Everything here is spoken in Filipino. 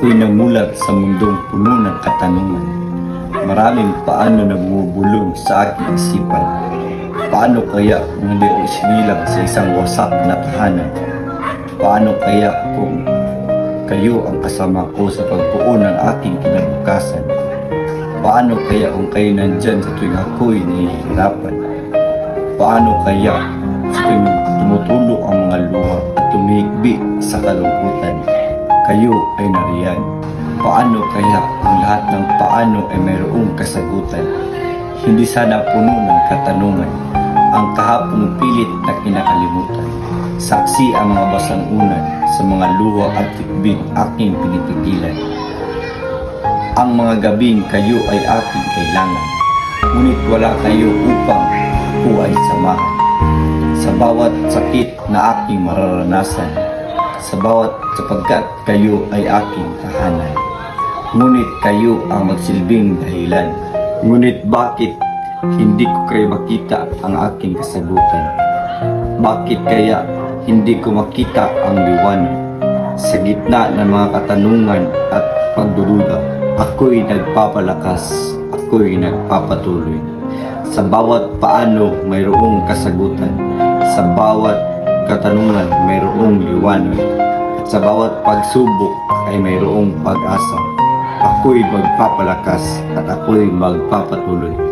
Ako'y namulat sa mundong puno ng katanungan. Maraming paano na bumubulong sa aking isipan. Paano kaya kung hindi ako isinilang sa isang wasak na tahanan? Paano kaya kung kayo ang kasama ko sa pagbuo ng aking kinabukasan? Paano kaya kung kayo nandyan sa tuwing ako'y nahihirapan? Paano kaya sa tuwing tumutulo ang mga luha at tumigbi sa kalungkutan? Kayo ay nariyan. Paano kaya kung lahat ng paano ay mayroong kasagutan? Hindi sana puno ng katanungan ang kahapong pilit na kinakalimutan. Saksi ang mga basangunan sa mga luha at tikbig aking pinipigilan. Ang mga gabing kayo ay aking kailangan, ngunit wala kayo upang ako ay samahan. Sa bawat sakit na aking mararanasan, sapagkat kayo ay aking tahanan. Ngunit kayo ang magsilbing dahilan. Ngunit bakit hindi ko kayo makita ang aking kasagutan? Bakit kaya hindi ko makita ang liwanag? Sa gitna ng mga katanungan at pagdududa, ako'y nagpapalakas, ako'y nagpapatuloy. Sa bawat paano mayroong kasagutan, sa bawat katanungan mayroong liwanag, at sa bawat pagsubok ay mayroong pag-asa. Ako'y magpapalakas at ako'y magpapatuloy.